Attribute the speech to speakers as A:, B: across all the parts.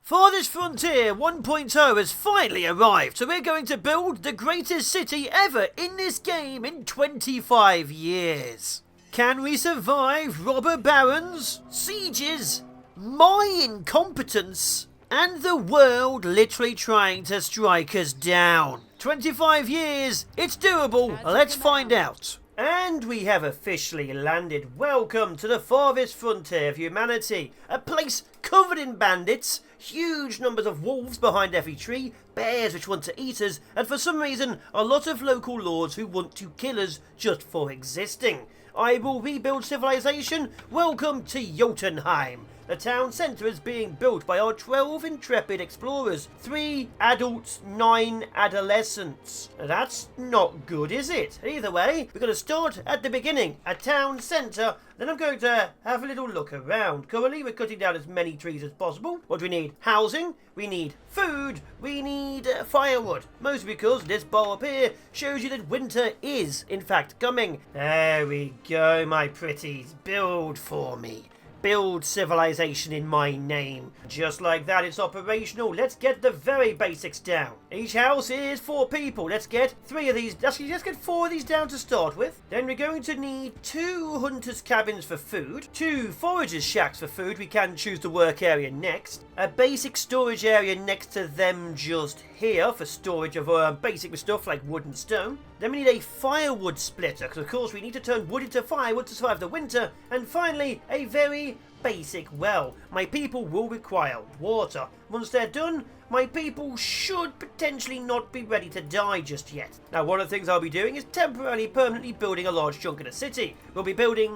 A: Farthest Frontier 1.0 has finally arrived, so we're going to build the greatest city ever in this game in 25 years. Can we survive robber barons, sieges, my incompetence, and the world literally trying to strike us down? 25 years, it's doable, let's find out. And we have officially landed. Welcome to the farthest frontier of humanity. A place covered in bandits, huge numbers of wolves behind every tree, bears which want to eat us, and for some reason a lot of local lords who want to kill us just for existing. I will rebuild civilization. Welcome to Jotunheim. The town centre is being built by our 12 intrepid explorers, 3 adults, 9 adolescents. That's not good, is it? Either way, we're going to start at the beginning, a town centre, then I'm going to have a little look around. Currently, we're cutting down as many trees as possible. What do we need? Housing, we need food, we need firewood. Mostly because this bar up here shows you that winter is, in fact, coming. There we go, my pretties. Build for me. Build civilization in my name. Just like that, it's operational. Let's get the very basics down. Each house is 4 people. Let's get 3 of these. Actually, let's get 4 of these down to start with. Then we're going to need 2 hunters' cabins for food, 2 foragers' shacks for food. We can choose the work area next. A basic storage area next to them just here for storage of basic stuff like wood and stone. Then we need a firewood splitter, because of course we need to turn wood into firewood to survive the winter. And finally, a very basic well. My people will require water. Once they're done, my people should potentially not be ready to die just yet. Now, one of the things I'll be doing is temporarily, permanently building a large chunk of the city. We'll be building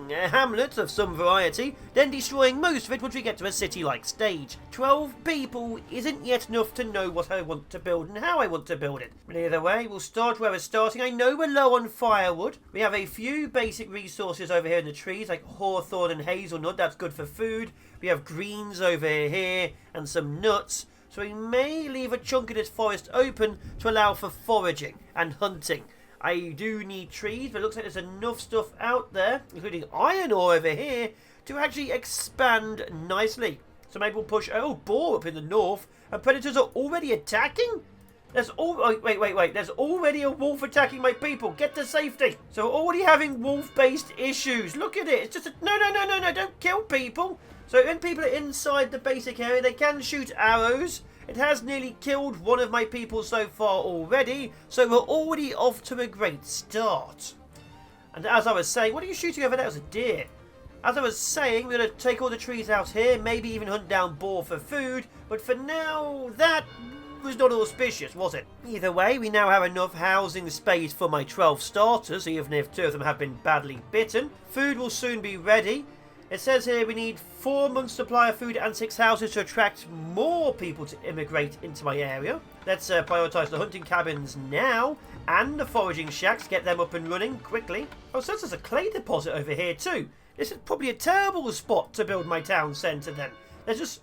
A: a hamlet of some variety, then destroying most of it once we get to a city-like stage. 12 people isn't yet enough to know what I want to build and how I want to build it. But either way, we'll start where we're starting. I know we're low on firewood. We have a few basic resources over here in the trees, like hawthorn and hazelnut. That's good for food. We have greens over here and some nuts. So we may leave a chunk of this forest open to allow for foraging and hunting. I do need trees, but it looks like there's enough stuff out there, including iron ore over here, to actually expand nicely. So maybe we'll push boar up in the north, and predators are already attacking? There's wait. There's already a wolf attacking my people. Get to safety. So we're already having wolf-based issues. Look at it. It's just no. Don't kill people. So when people are inside the basic area, they can shoot arrows. It has nearly killed one of my people so far already, so we're already off to a great start. And as I was saying, what are you shooting over there? It was a deer. As I was saying, we're going to take all the trees out here, maybe even hunt down boar for food, but for now, that was not auspicious, was it? Either way, we now have enough housing space for my 12 starters, even if 2 of them have been badly bitten. Food will soon be ready. It says here we need 4 months supply of food and 6 houses to attract more people to immigrate into my area. Let's prioritise the hunting cabins now and the foraging shacks, get them up and running quickly. Oh, so there's a clay deposit over here too. This is probably a terrible spot to build my town centre then.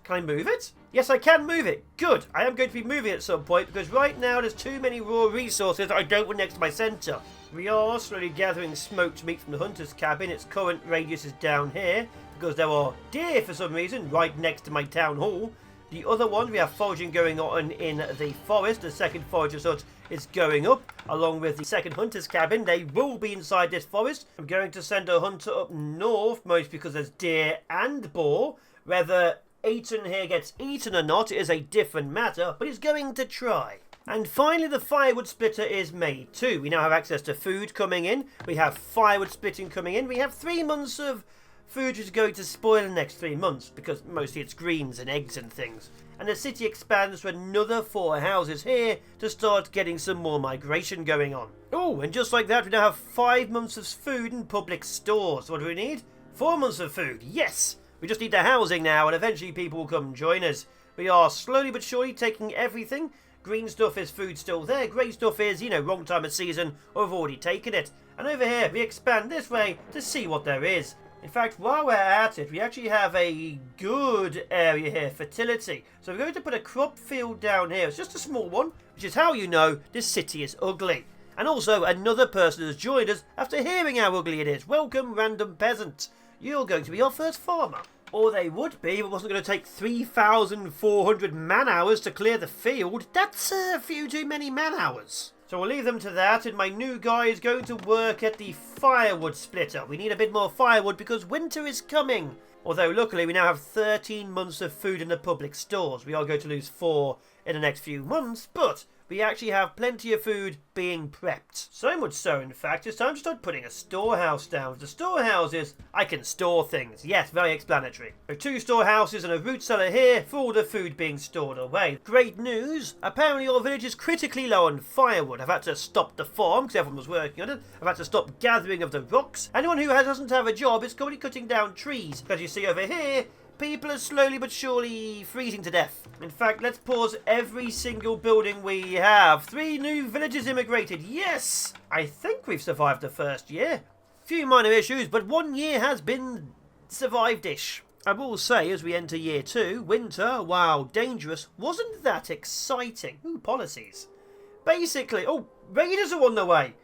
A: Can I move it? Yes, I can move it. Good. I am going to be moving it at some point because right now there's too many raw resources that I don't want next to my centre. We are slowly gathering smoked meat from the hunter's cabin. Its current radius is down here because there are deer for some reason right next to my town hall. The other one, we have foraging going on in the forest. The second forager's hut is going up along with the second hunter's cabin. They will be inside this forest. I'm going to send a hunter up north, most because there's deer and boar. Whether Aiton here gets eaten or not is a different matter, but he's going to try. And finally, the firewood splitter is made too. We now have access to food coming in. We have firewood splitting coming in. We have 3 months of food which is going to spoil in the next 3 months because mostly it's greens and eggs and things. And the city expands to another 4 houses here to start getting some more migration going on. Oh, and just like that, we now have 5 months of food in public stores. What do we need? 4 months of food. Yes! We just need the housing now, and eventually people will come join us. We are slowly but surely taking everything. Green stuff is food still there. Grey stuff is, wrong time of season, or I've already taken it. And over here, we expand this way to see what there is. In fact, while we're at it, we actually have a good area here, fertility. So we're going to put a crop field down here. It's just a small one, which is how you know this city is ugly. And also, another person has joined us after hearing how ugly it is. Welcome, random peasant. You're going to be our first farmer. Or they would be if it wasn't going to take 3,400 man-hours to clear the field. That's a few too many man-hours. So we'll leave them to that, and my new guy is going to work at the firewood splitter. We need a bit more firewood because winter is coming. Although luckily we now have 13 months of food in the public stores. We are going to lose 4 in the next few months, but we actually have plenty of food being prepped. So much so, in fact, it's time to start putting a storehouse down. With the storehouses, I can store things. Yes, very explanatory. So 2 storehouses and a root cellar here for all the food being stored away. Great news. Apparently your village is critically low on firewood. I've had to stop the farm because everyone was working on it. I've had to stop gathering of the rocks. Anyone who doesn't have a job is currently cutting down trees. As you see over here, people are slowly but surely freezing to death. In fact, let's pause every single building we have. 3 new villages immigrated. Yes! I think we've survived the first year. Few minor issues, but 1 year has been survived-ish. I will say, as we enter year 2, winter, while dangerous, wasn't that exciting. Ooh, policies. Basically, oh, raiders are on the way.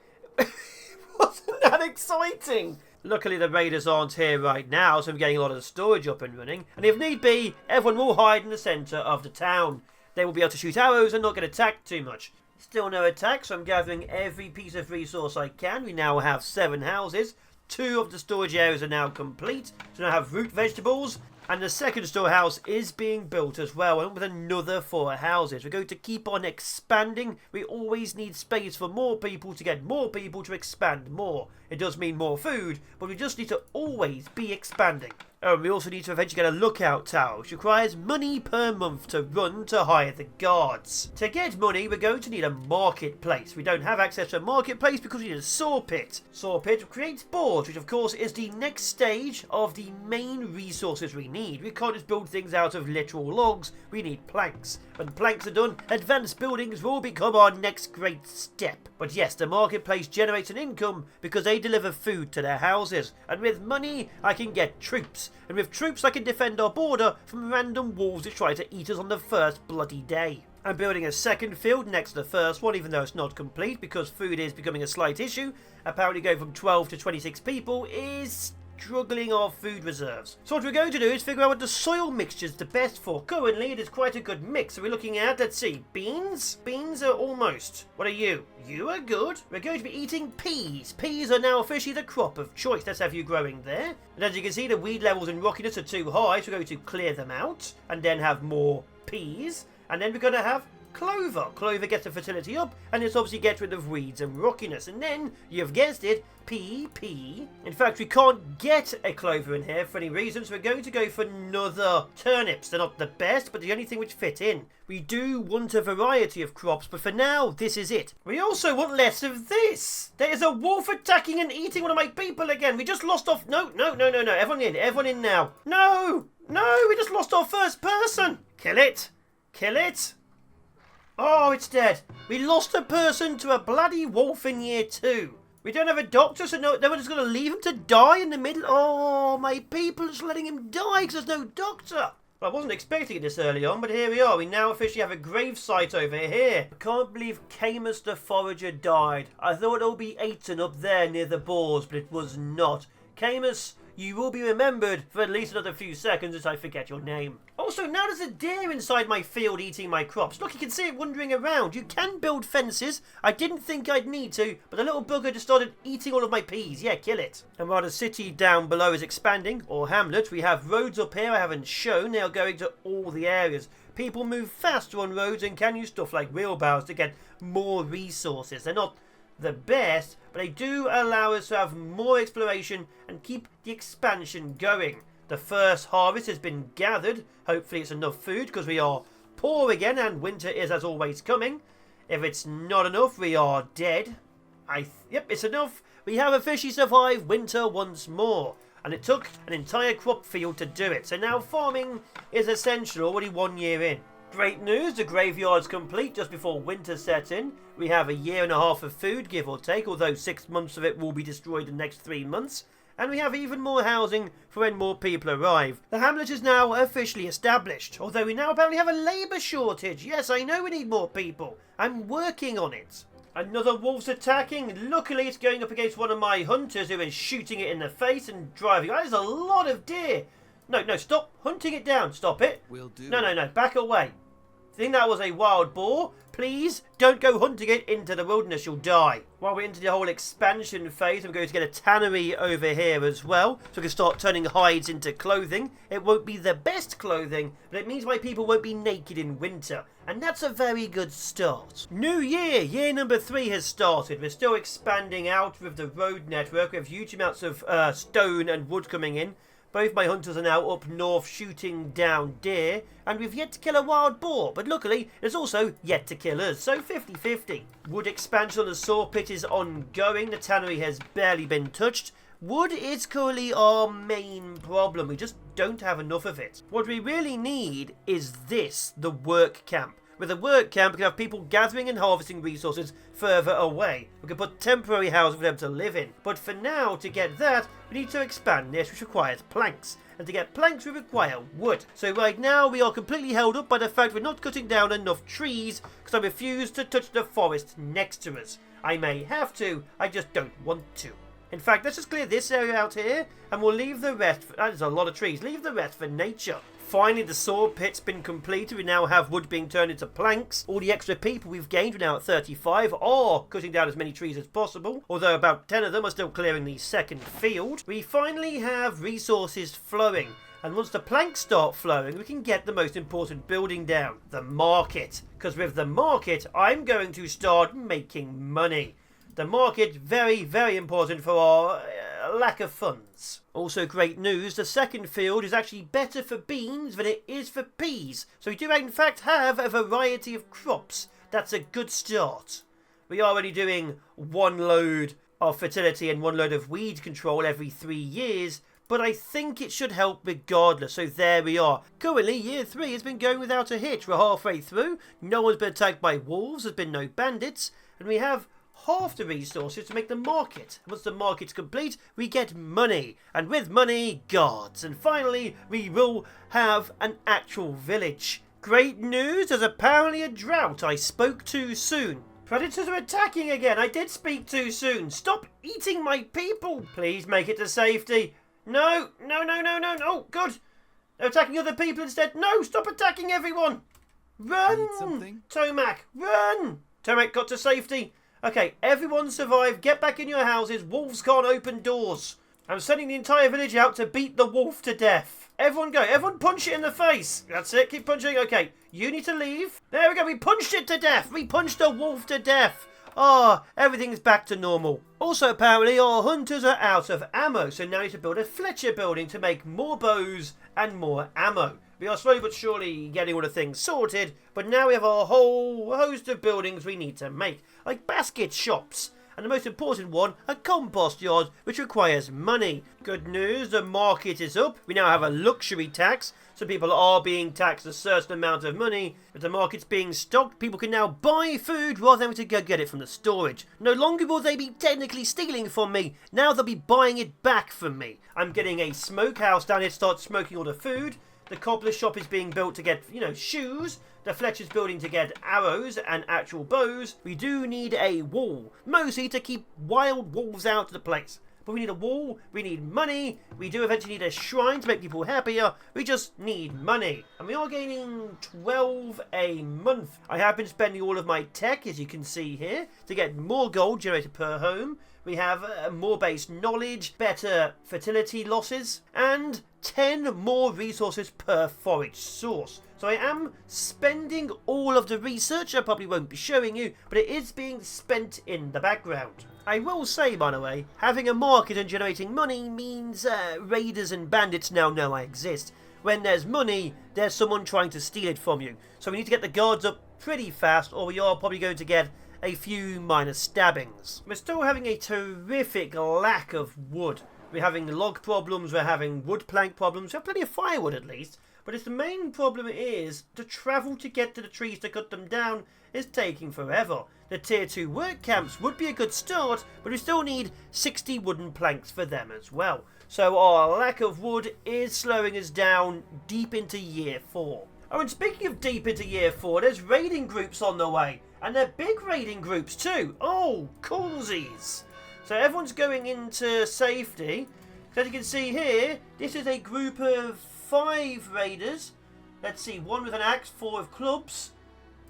A: Wasn't that exciting? Luckily the raiders aren't here right now, so I'm getting a lot of the storage up and running. And if need be, everyone will hide in the centre of the town. They will be able to shoot arrows and not get attacked too much. Still no attack, so I'm gathering every piece of resource I can. We now have 7 houses. 2 of the storage areas are now complete. So now I have root vegetables. And the second storehouse is being built as well, and with another 4 houses. We're going to keep on expanding. We always need space for more people to get more people to expand more. It does mean more food, but we just need to always be expanding. Oh, and we also need to eventually get a lookout tower, which requires money per month to run to hire the guards. To get money, we're going to need a marketplace. We don't have access to a marketplace because we need a saw pit. Saw pit creates boards, which of course is the next stage of the main resources we need. We can't just build things out of literal logs, we need planks. When planks are done, advanced buildings will become our next great step. But yes, the marketplace generates an income because they deliver food to their houses. And with money, I can get troops. And with troops, I can defend our border from random wolves that try to eat us on the first bloody day. I'm building a second field next to the first one, even though it's not complete, because food is becoming a slight issue. Apparently going from 12 to 26 people is struggling our food reserves. So what we're going to do is figure out what the soil mixture is the best for. Currently, it is quite a good mix. So we're looking at, let's see, beans. Beans are almost. What are you? You are good. We're going to be eating peas. Peas are now officially the crop of choice. Let's have you growing there. And as you can see, the weed levels and rockiness are too high, so we're going to clear them out and then have more peas. And then we're going to have clover. Clover gets the fertility up, and this obviously gets rid of weeds and rockiness. And then, you've guessed it, PP. In fact, we can't get a clover in here for any reason, so we're going to go for another turnips. They're not the best, but the only thing which fit in. We do want a variety of crops, but for now, this is it. We also want less of this. There is a wolf attacking and eating one of my people again. We just lost off... No. Everyone in now. No, we just lost our first person. Kill it. Oh, it's dead. We lost a person to a bloody wolf in year 2. We don't have a doctor, so no one's going to leave him to die in the middle. Oh, my people are just letting him die because there's no doctor. Well, I wasn't expecting it this early on, but here we are. We now officially have a grave site over here. I can't believe Camus the Forager died. I thought it would be Aiton up there near the boars, but it was not. Camus, you will be remembered for at least another few seconds as I forget your name. Also, now there's a deer inside my field eating my crops. Look, you can see it wandering around. You can build fences. I didn't think I'd need to, but the little bugger just started eating all of my peas. Yeah, kill it. And while the city down below is expanding, or hamlet, we have roads up here I haven't shown. They are going to all the areas. People move faster on roads and can use stuff like wheelbarrows to get more resources. They're not the best, but they do allow us to have more exploration and keep the expansion going. The first harvest has been gathered. Hopefully it's enough food because we are poor again and winter is as always coming. If it's not enough, we are dead. Yep, it's enough. We have officially survived winter once more. And it took an entire crop field to do it. So now farming is essential already 1 year in. Great news, the graveyard's complete just before winter sets in. We have 1.5 years of food, give or take, although 6 months of it will be destroyed in the next 3 months. And we have even more housing for when more people arrive. The hamlet is now officially established, although we now apparently have a labour shortage. Yes, I know we need more people. I'm working on it. Another wolf's attacking. Luckily, it's going up against one of my hunters who is shooting it in the face and driving. That is a lot of deer. No, stop hunting it down. Stop it.
B: Will do.
A: No, back away. Think that was a wild boar? Please don't go hunting it into the wilderness, you'll die. While we're into the whole expansion phase, I'm going to get a tannery over here as well, so we can start turning hides into clothing. It won't be the best clothing, but it means my people won't be naked in winter, and that's a very good start. New year! Year number 3 has started. We're still expanding out with the road network. We have huge amounts of stone and wood coming in. Both my hunters are now up north shooting down deer, and we've yet to kill a wild boar, but luckily it's also yet to kill us, so 50-50. Wood expansion on the saw pit is ongoing. The tannery has barely been touched. Wood is currently our main problem. We just don't have enough of it. What we really need is this, the work camp. With a work camp, we can have people gathering and harvesting resources further away. We can put temporary houses for them to live in. But for now, to get that, we need to expand this, which requires planks. And to get planks, we require wood. So right now, we are completely held up by the fact we're not cutting down enough trees, because I refuse to touch the forest next to us. I may have to, I just don't want to. In fact, let's just clear this area out here, and we'll leave the rest, that is a lot of trees, leave the rest for nature. Finally, the saw pit's been completed. We now have wood being turned into planks. All the extra people we've gained, we're now at 35, are cutting down as many trees as possible, although about 10 of them are still clearing the second field. We finally have resources flowing, and once the planks start flowing, we can get the most important building down, the market. Because with the market, I'm going to start making money. The market, very, very important for our lack of funds. Also great news, the second field is actually better for beans than it is for peas. So we do in fact have a variety of crops. That's a good start. We are only doing 1 load of fertility and 1 load of weed control every 3 years, but I think it should help regardless, so there we are. Currently, year 3 has been going without a hitch. We're halfway through, no one's been attacked by wolves, there's been no bandits, and we have half the resources to make the market. Once the market's complete, we get money, and with money, gods. And finally, we will have an actual village. Great news, there's apparently a drought. I spoke too soon. Predators are attacking again. I did speak too soon. Stop eating my people. Please make it to safety. No. Oh, good. They're attacking other people instead. No, stop attacking everyone. Run.
B: Need something?
A: Tomac, run. Tomac got to safety. Okay, everyone survived. Get back in your houses. Wolves can't open doors. I'm sending the entire village out to beat the wolf to death. Everyone go. Everyone punch it in the face. That's it. Keep punching. Okay, you need to leave. There we go. We punched it to death. We punched the wolf to death. Everything's back to normal. Also, apparently, our hunters are out of ammo, so now we need to build a Fletcher building to make more bows and more ammo. We are slowly but surely getting all the things sorted, but now we have a whole host of buildings we need to make, like basket shops. And the most important one, a compost yard, which requires money. Good news, the market is up. We now have a luxury tax, so people are being taxed a certain amount of money. If the market's being stocked, people can now buy food rather than having to go get it from the storage. No longer will they be technically stealing from me. Now they'll be buying it back from me. I'm getting a smokehouse down here to start smoking all the food. The cobbler shop is being built to get, shoes. The Fletcher's building to get arrows and actual bows. We do need a wall, mostly to keep wild wolves out of the place. But we need a wall, we need money, we do eventually need a shrine to make people happier, we just need money. And we are gaining 12 a month. I have been spending all of my tech, as you can see here, to get more gold generated per home. We have more base knowledge, better fertility losses, and 10 more resources per forage source. So I am spending all of the research. I probably won't be showing you, but it is being spent in the background. I will say, by the way, having a market and generating money means raiders and bandits now know I exist. When there's money, there's someone trying to steal it from you. So we need to get the guards up pretty fast, or we are probably going to get a few minor stabbings. We're still having a terrific lack of wood. We're having log problems, we're having wood plank problems, we have plenty of firewood at least. But the main problem is to travel to get to the trees to cut them down is taking forever. The tier 2 work camps would be a good start, but we still need 60 wooden planks for them as well. So our lack of wood is slowing us down deep into year 4. Oh, and speaking of deep into year 4, there's raiding groups on the way. And they're big raiding groups too. Oh, coolsies. So everyone's going into safety. So as you can see here, this is a group of 5 raiders. Let's see, 1 with an axe, 4 with clubs.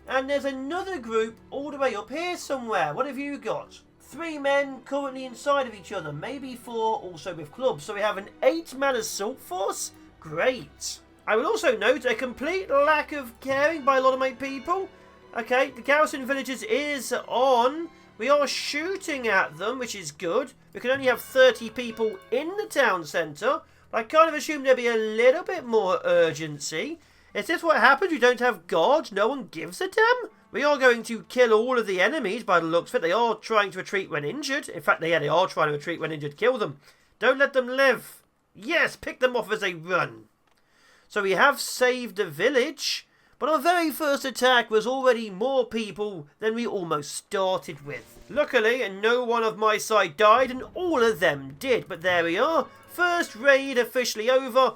A: And there's another group all the way up here somewhere. What have you got? 3 men currently inside of each other. Maybe 4 also with clubs. So we have an 8-man assault force. Great. I will also note a complete lack of caring by a lot of my people. Okay, the garrison villages is on. We are shooting at them, which is good. We can only have 30 people in the town centre. But I kind of assume there'll be a little bit more urgency. Is this what happens? You don't have guards? No one gives a damn? We are going to kill all of the enemies by the looks of it. They are trying to retreat when injured. In fact, they are trying to retreat when injured. Kill them. Don't let them live. Yes, pick them off as they run. So we have saved the village. But our very first attack was already more people than we almost started with. Luckily, no one of my side died and all of them did. But there we are. First raid officially over.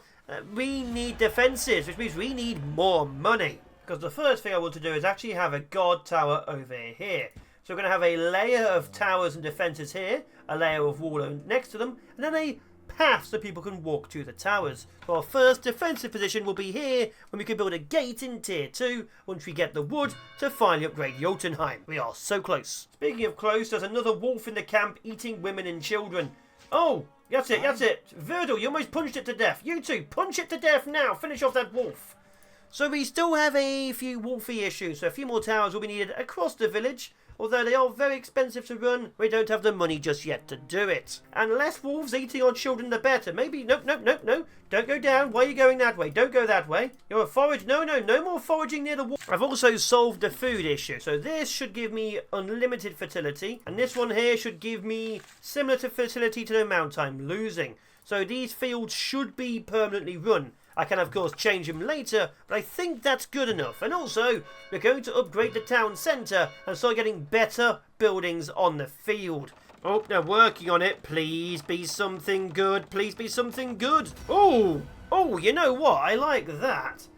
A: We need defences, which means we need more money. Because the first thing I want to do is actually have a guard tower over here. So we're going to have a layer of towers and defences here, a layer of wall next to them, and then a path so people can walk to the towers. So our first defensive position will be here, when we can build a gate in tier 2, once we get the wood to finally upgrade Jotunheim. We are so close. Speaking of close, there's another wolf in the camp eating women and children. Oh! That's it, that's it. Verdal, you almost punched it to death. You two, punch it to death now. Finish off that wolf. So we still have a few wolfy issues. So a few more towers will be needed across the village. Although they are very expensive to run, we don't have the money just yet to do it. And less wolves eating our children, the better. Maybe, nope. Don't go down. Why are you going that way? Don't go that way. You're a forage. No more foraging near the wall. I've also solved the food issue. So this should give me unlimited fertility. And this one here should give me similar to fertility to the amount I'm losing. So these fields should be permanently run. I can, of course, change them later, but I think that's good enough. And also, we're going to upgrade the town centre and start getting better buildings on the field. Oh, they're working on it. Please be something good. Please be something good. Oh, you know what? I like that.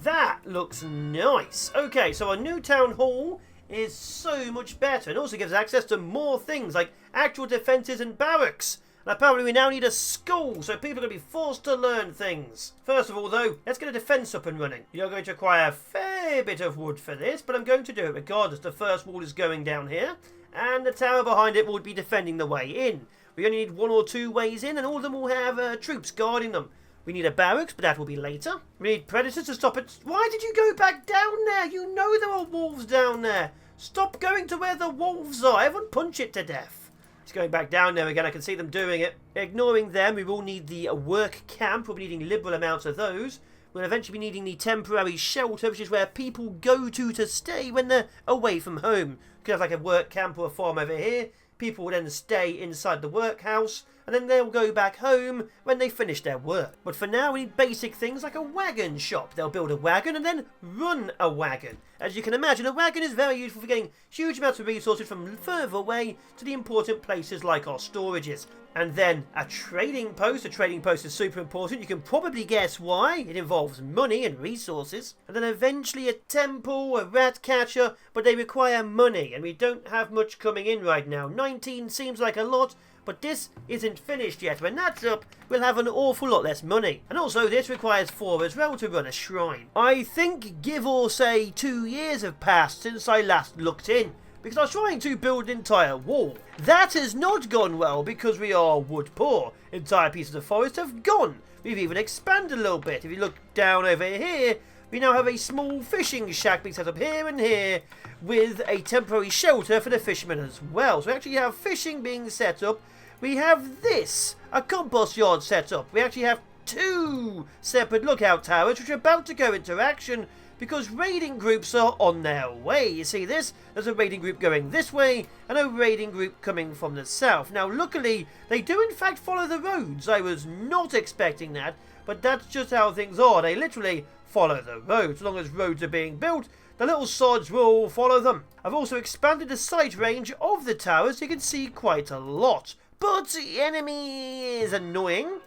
A: That looks nice. Okay, so our new town hall is so much better. It also gives access to more things like actual defences and barracks. And apparently we now need a school, so people are going to be forced to learn things. First of all, though, let's get a defence up and running. You're going to require a fair bit of wood for this, but I'm going to do it regardless. The first wall is going down here, and the tower behind it will be defending the way in. We only need 1 or 2 ways in, and all of them will have troops guarding them. We need a barracks, but that will be later. We need predators to stop it. Why did you go back down there? You know there are wolves down there. Stop going to where the wolves are. Everyone punch it to death. It's going back down there again. I can see them doing it. Ignoring them, we will need the work camp. We'll be needing liberal amounts of those. We'll eventually be needing the temporary shelter, which is where people go to stay when they're away from home. You could have like a work camp or a farm over here. People will then stay inside the workhouse, and then they'll go back home when they finish their work. But for now, we need basic things like a wagon shop. They'll build a wagon and then run a wagon. As you can imagine, a wagon is very useful for getting huge amounts of resources from further away to the important places like our storages. And then a trading post. A trading post is super important. You can probably guess why. It involves money and resources. And then eventually a temple, a rat catcher, but they require money. And we don't have much coming in right now. 19 seems like a lot, but this isn't finished yet. When that's up, we'll have an awful lot less money. And also this requires 4 as well to run a shrine. I think, give or say, 2 years have passed since I last looked in, because I was trying to build an entire wall. That has not gone well because we are wood poor. Entire pieces of forest have gone. We've even expanded a little bit. If you look down over here, we now have a small fishing shack being set up here and here with a temporary shelter for the fishermen as well. So we actually have fishing being set up. We have this, a compost yard set up. We actually have 2 separate lookout towers which are about to go into action because raiding groups are on their way. You see this? There's a raiding group going this way and a raiding group coming from the south. Now, luckily, they do in fact follow the roads. I was not expecting that, but that's just how things are. They literally follow the roads. As long as roads are being built, the little sods will follow them. I've also expanded the sight range of the towers so you can see quite a lot. But the enemy is annoying.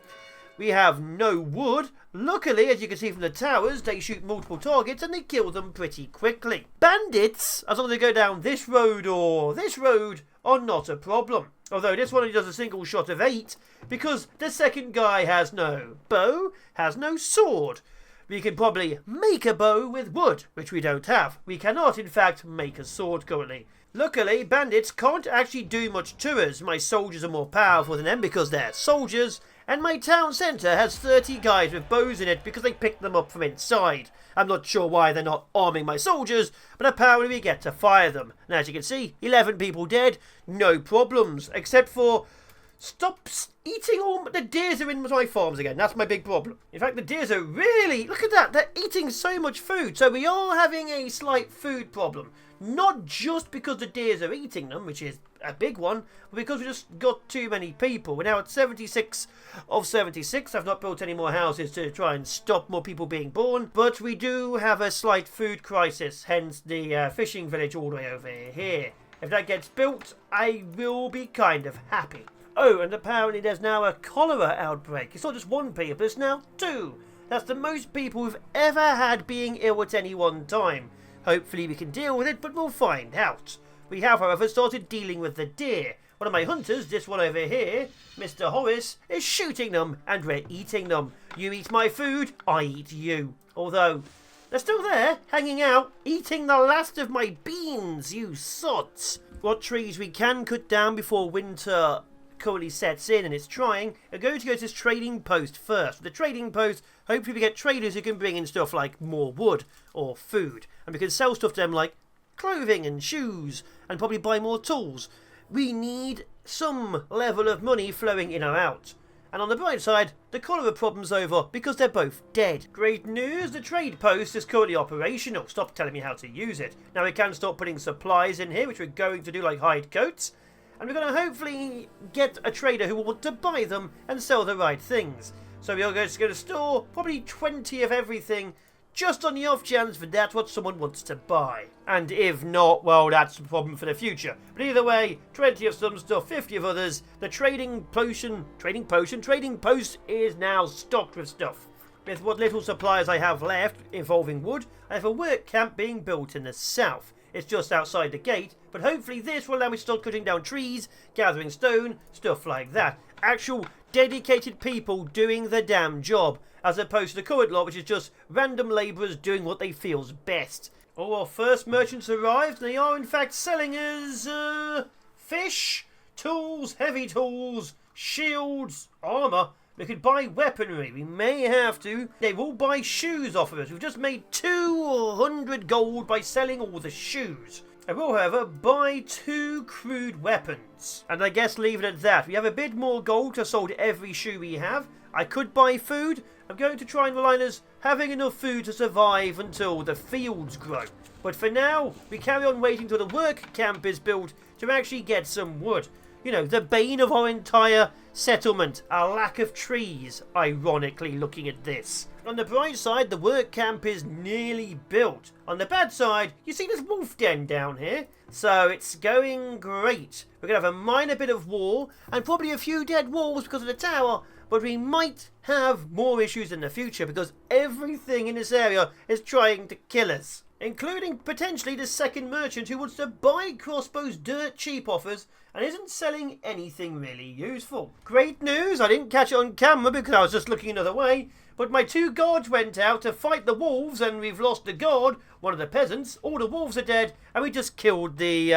A: We have no wood. Luckily, as you can see from the towers, they shoot multiple targets and they kill them pretty quickly. Bandits, as long as they go down this road or this road, are not a problem. Although this one only does a single shot of 8, because the second guy has no bow, has no sword. We can probably make a bow with wood, which we don't have. We cannot, in fact, make a sword currently. Luckily, bandits can't actually do much to us. My soldiers are more powerful than them because they're soldiers, and my town centre has 30 guys with bows in it because they picked them up from inside. I'm not sure why they're not arming my soldiers, but apparently we get to fire them. And as you can see, 11 people dead, no problems, except for... Stop eating all... The deers are in my farms again. That's my big problem. In fact, the deers are really... Look at that. They're eating so much food. So we are having a slight food problem. Not just because the deers are eating them, which is a big one, but because we just got too many people. We're now at 76 of 76. I've not built any more houses to try and stop more people being born. But we do have a slight food crisis. Hence the fishing village all the way over here. If that gets built, I will be kind of happy. Oh, and apparently there's now a cholera outbreak. It's not just one people, it's now 2. That's the most people we've ever had being ill at any one time. Hopefully we can deal with it, but we'll find out. We have, however, started dealing with the deer. One of my hunters, this one over here, Mr. Horace, is shooting them, and we're eating them. You eat my food, I eat you. Although, they're still there, hanging out, eating the last of my beans, you sods. What trees we can cut down before winter currently sets in and it's trying, are going to go to this trading post first. With the trading post, hopefully we get traders who can bring in stuff like more wood or food, and we can sell stuff to them like clothing and shoes, and probably buy more tools. We need some level of money flowing in or out. And on the bright side, the cholera problem's over because they're both dead. Great news, the trade post is currently operational. Stop telling me how to use it. Now we can start putting supplies in here, which we're going to do, like hide coats. And we're going to hopefully get a trader who will want to buy them and sell the right things. So we are going to store probably 20 of everything, just on the off chance that that's what someone wants to buy. And if not, well, that's a problem for the future. But either way, 20 of some stuff, 50 of others. The trading post is now stocked with stuff. With what little supplies I have left involving wood, I have a work camp being built in the south. It's just outside the gate, but hopefully this will allow me to start cutting down trees, gathering stone, stuff like that. Actual dedicated people doing the damn job, as opposed to the current lot, which is just random labourers doing what they feel's best. Oh, our first merchants arrived, and they are in fact selling us, fish, tools, heavy tools, shields, armour. We could buy weaponry, we may have to. They will buy shoes off of us. We've just made 200 gold by selling all the shoes. I will, however, buy 2 crude weapons. And I guess leave it at that. We have a bit more gold to sold every shoe we have. I could buy food. I'm going to try and rely on us having enough food to survive until the fields grow. But for now, we carry on waiting till the work camp is built to actually get some wood. You know, the bane of our entire settlement, a lack of trees, ironically looking at this. On the bright side, the work camp is nearly built. On the bad side, you see this wolf den down here? So it's going great. We're going to have a minor bit of war, and probably a few dead wolves because of the tower, but we might have more issues in the future because everything in this area is trying to kill us. Including potentially the second merchant who wants to buy crossbows dirt cheap off us and isn't selling anything really useful. Great news, I didn't catch it on camera because I was just looking another way, but my 2 guards went out to fight the wolves and we've lost the guard, one of the peasants, all the wolves are dead, and we just killed the,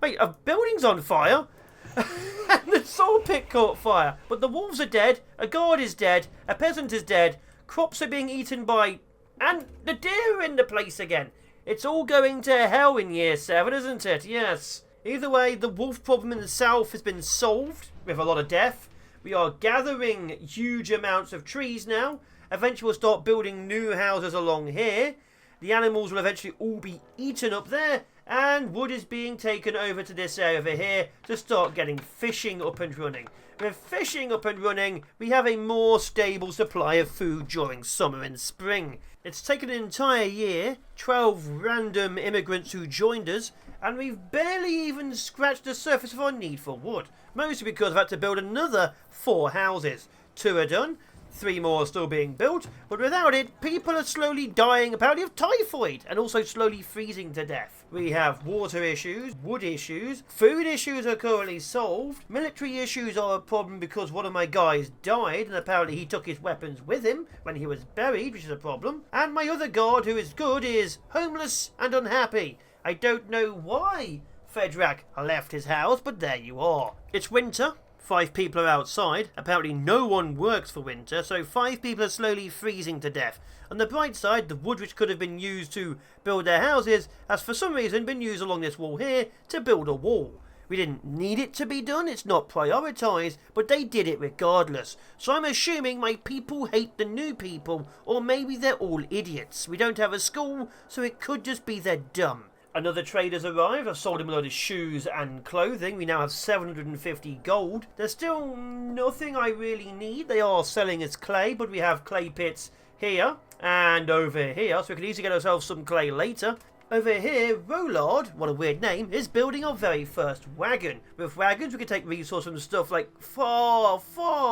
A: wait, a building's on fire? And the soul pit caught fire, but the wolves are dead, a guard is dead, a peasant is dead, crops are being eaten by... And the deer are in the place again. It's all going to hell in year 7, isn't it? Yes. Either way, the wolf problem in the south has been solved with a lot of death. We are gathering huge amounts of trees now. Eventually we'll start building new houses along here. The animals will eventually all be eaten up there. And wood is being taken over to this area over here to start getting fishing up and running. With fishing up and running, we have a more stable supply of food during summer and spring. It's taken an entire year, 12 random immigrants who joined us, and we've barely even scratched the surface of our need for wood. Mostly because I've had to build another 4 houses. 2 are done, 3 more are still being built, but without it, people are slowly dying apparently of typhoid and also slowly freezing to death. We have water issues, wood issues, food issues are currently solved, military issues are a problem because one of my guys died and apparently he took his weapons with him when he was buried, which is a problem, and my other guard who is good is homeless and unhappy. I don't know why Fedrak left his house, but there you are. It's winter. 5 people are outside. Apparently no one works for winter, so 5 people are slowly freezing to death. On the bright side, the wood which could have been used to build their houses has for some reason been used along this wall here to build a wall. We didn't need it to be done, it's not prioritised, but they did it regardless. So I'm assuming my people hate the new people, or maybe they're all idiots. We don't have a school, so it could just be they're dumb. Another trader's arrived. I've sold him a load of shoes and clothing. We now have 750 gold. There's still nothing I really need. They are selling us clay, but we have clay pits here and over here, so we can easily get ourselves some clay later. Over here, Rollard, what a weird name, is building our very first wagon. With wagons, we can take resources from stuff like far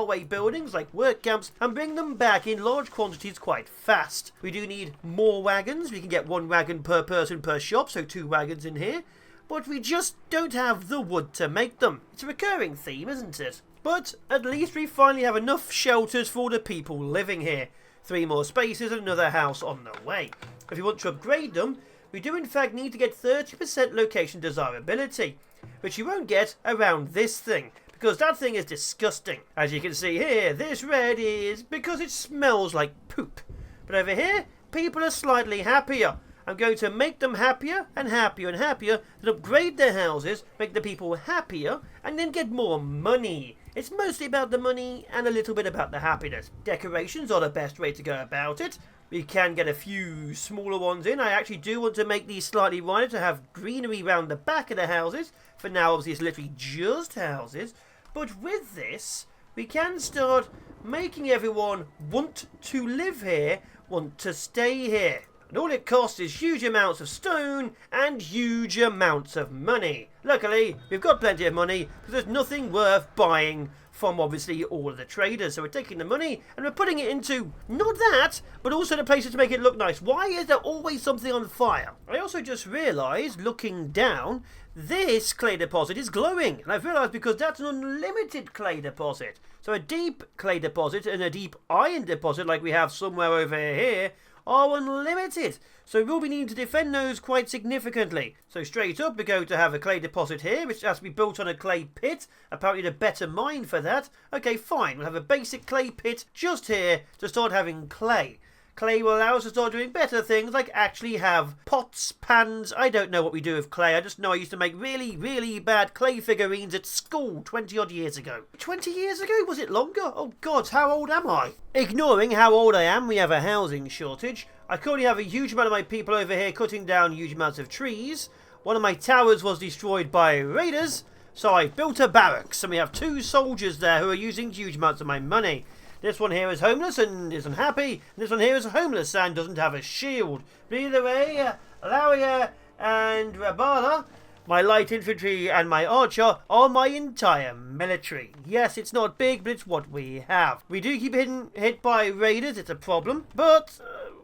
A: away buildings, like work camps, and bring them back in large quantities quite fast. We do need more wagons. We can get 1 wagon per person per shop, so 2 wagons in here. But we just don't have the wood to make them. It's a recurring theme, isn't it? But at least we finally have enough shelters for the people living here. 3 more spaces and another house on the way. If you want to upgrade them, we do in fact need to get 30% location desirability, which you won't get around this thing, because that thing is disgusting. As you can see here, this red is because it smells like poop. But over here, people are slightly happier. I'm going to make them happier and happier and happier, then upgrade their houses, make the people happier, and then get more money. It's mostly about the money and a little bit about the happiness. Decorations are the best way to go about it. We can get a few smaller ones in. I actually do want to make these slightly wider to have greenery around the back of the houses. For now, obviously, it's literally just houses. But with this, we can start making everyone want to live here, want to stay here. And all it costs is huge amounts of stone and huge amounts of money. Luckily, we've got plenty of money because there's nothing worth buying from obviously all of the traders. So we're taking the money and we're putting it into not that, but also the places to make it look nice. Why is there always something on fire? I also just realised, looking down, this clay deposit is glowing. And I've realised because that's an unlimited clay deposit. So a deep clay deposit and a deep iron deposit like we have somewhere over here are unlimited. So we'll be needing to defend those quite significantly. So straight up, we're going to have a clay deposit here, which has to be built on a clay pit. Apparently the better mine for that. Okay, fine. We'll have a basic clay pit just here to start having clay. Clay will allow us to start doing better things, like actually have pots, pans. I don't know what we do with clay. I just know I used to make really bad clay figurines at school 20 odd years ago. 20 years ago? Was it longer? Oh God, how old am I? Ignoring how old I am, we have a housing shortage. I currently have a huge amount of my people over here cutting down huge amounts of trees. One of my towers was destroyed by raiders, so I built a barracks, and we have 2 soldiers there who are using huge amounts of my money. This one here is homeless and is unhappy. And this one here is homeless and doesn't have a shield. But either way, Alaria and Rabala, my light infantry and my archer, are my entire military. Yes, it's not big, but it's what we have. We do keep getting hit by raiders, it's a problem. But,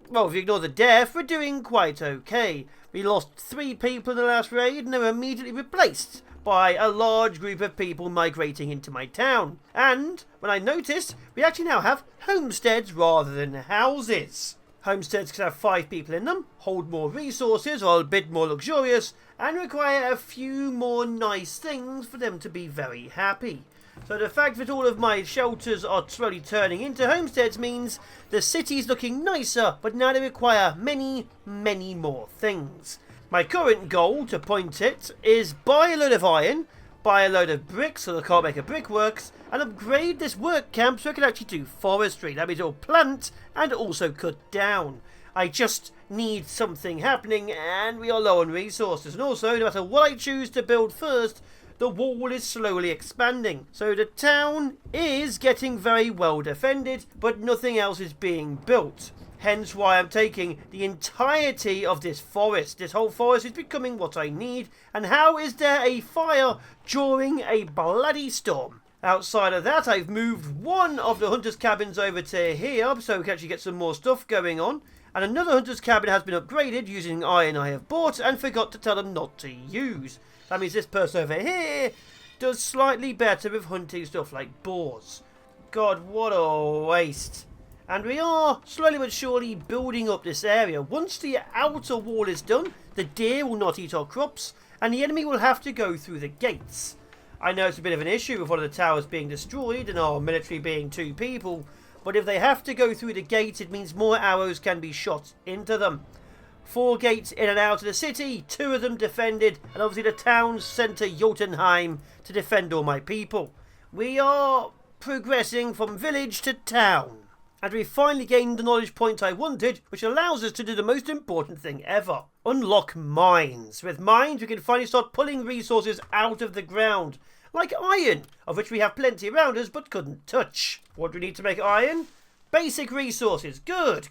A: well, if you ignore the death, we're doing quite okay. We lost 3 people in the last raid and they were immediately replaced by a large group of people migrating into my town. And when I noticed, we actually now have homesteads rather than houses. Homesteads can have 5 people in them, hold more resources, are a bit more luxurious, and require a few more nice things for them to be very happy. So the fact that all of my shelters are slowly turning into homesteads means the city's looking nicer, but now they require many more things. My current goal, to point it, is buy a load of iron, buy a load of bricks so I can't make a brickworks, and upgrade this work camp so I can actually do forestry. That means it'll plant and also cut down. I just need something happening and we are low on resources. And also, no matter what I choose to build first, the wall is slowly expanding. So the town is getting very well defended, but nothing else is being built. Hence why I'm taking the entirety of this forest. This whole forest is becoming what I need. And how is there a fire during a bloody storm? Outside of that, I've moved one of the hunter's cabins over to here, so we can actually get some more stuff going on. And another hunter's cabin has been upgraded using iron I have bought and forgot to tell them not to use. That means this person over here does slightly better with hunting stuff like boars. God, what a waste. And we are slowly but surely building up this area. Once the outer wall is done, the deer will not eat our crops, and the enemy will have to go through the gates. I know it's a bit of an issue with one of the towers being destroyed and our military being 2 people, but if they have to go through the gates, it means more arrows can be shot into them. 4 gates in and out of the city, 2 of them defended, and obviously the town centre Jotunheim to defend all my people. We are progressing from village to town. And we finally gained the knowledge point I wanted, which allows us to do the most important thing ever. Unlock mines. With mines, we can finally start pulling resources out of the ground. Like iron, of which we have plenty around us, but couldn't touch. What do we need to make iron? Basic resources. Good.